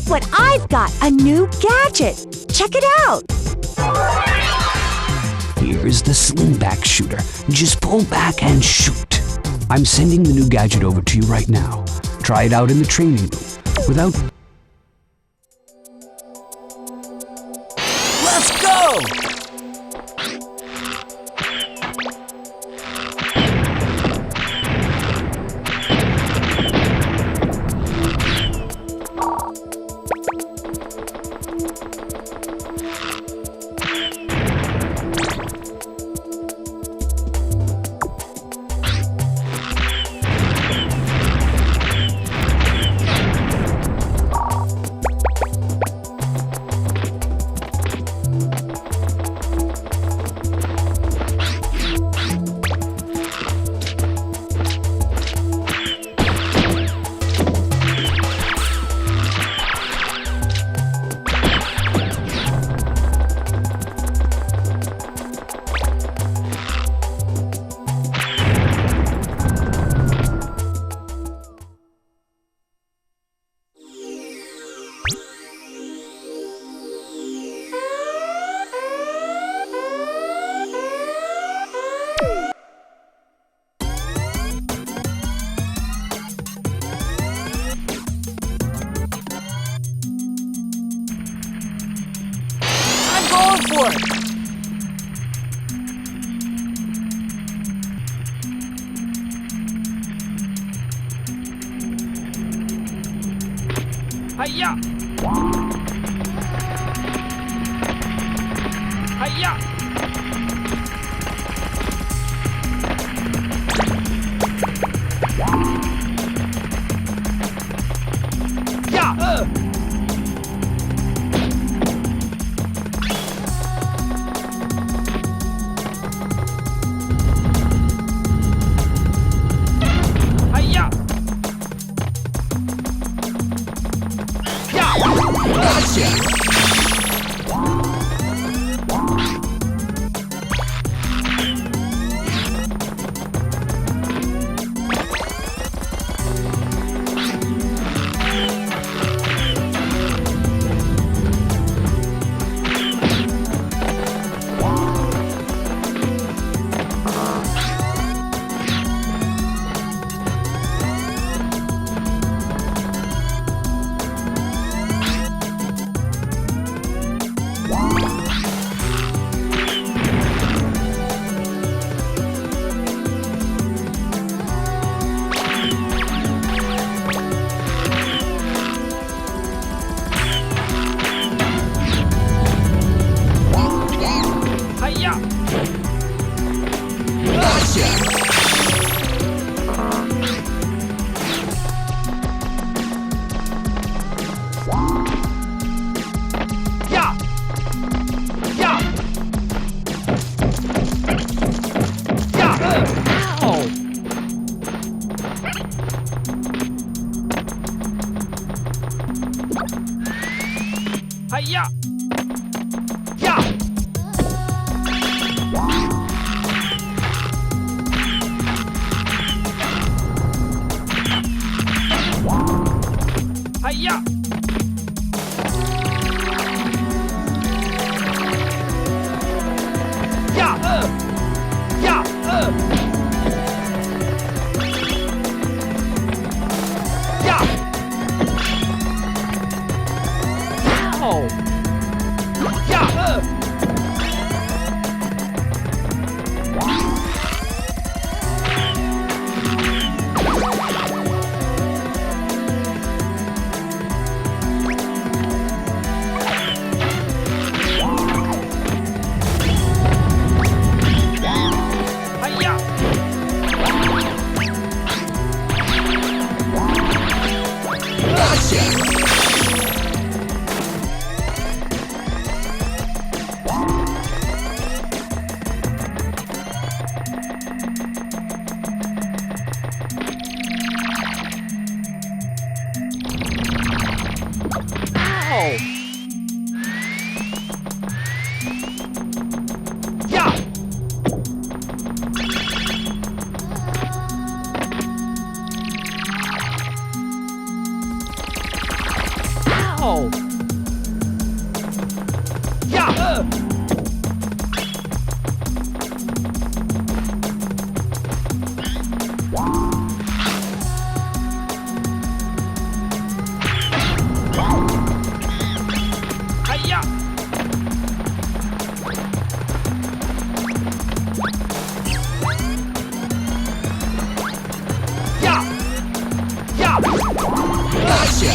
Look what I've got, a new gadget. Check it out. Here's the slingback shooter. Just pull back and shoot. I'm sending the new gadget over to you right now. Try it out in the training room without... Let's go! Going for it! Hi-ya! Hi-ya! Yeah! Hi-ya! Yeah! Hi-ya! Yeah! Yeah! Yeah! Ow! Yeah! Oh! Yeah! Hiya! Yeah! Yeah! Gotcha!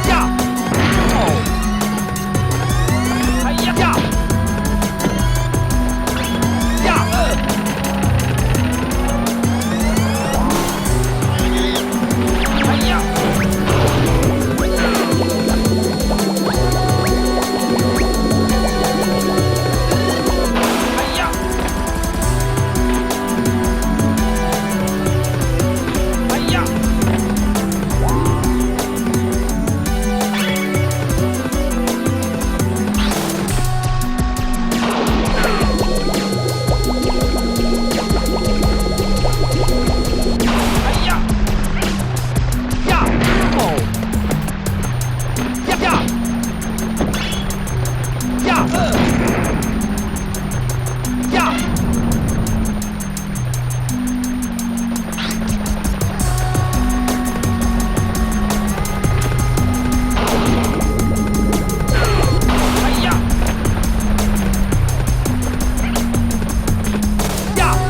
Yeah! Oh! Hiya! Yeah! Yeah! Hiya! Hiya! Hiya! Hiya! Yeah! Oh! Yeah! Yeah! Yeah! Yeah! Hiya! Yeah!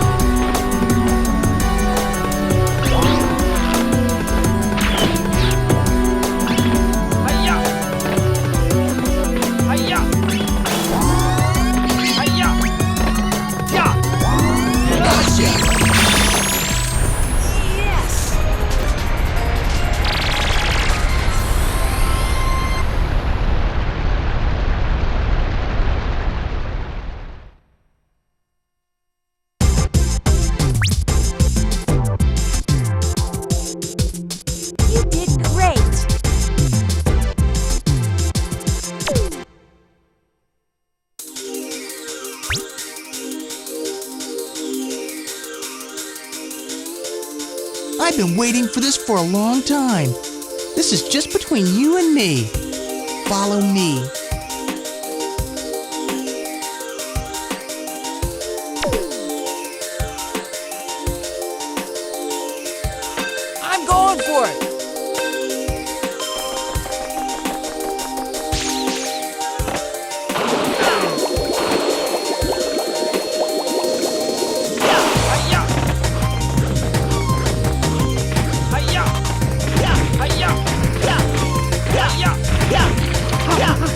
Hiya! Hiya! Hiya! Yeah! Gotcha! You did great. I've been waiting for this for a long time. This is just between you and me. Follow me. I'm going for it! Hiya! Hiya! Hiya! Hiya! Hiya! Hiya!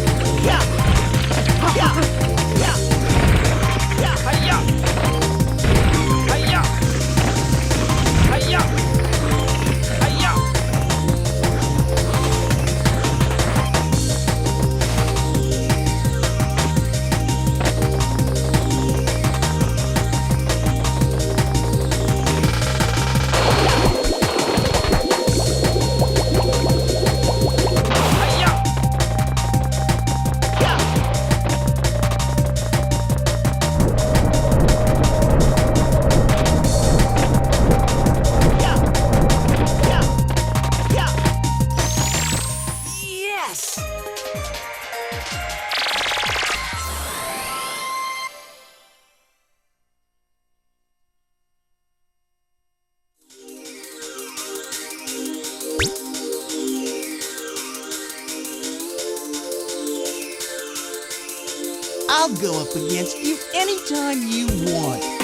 Hiya! Hiya! Hiya! Yes! I'll go up against you anytime you want.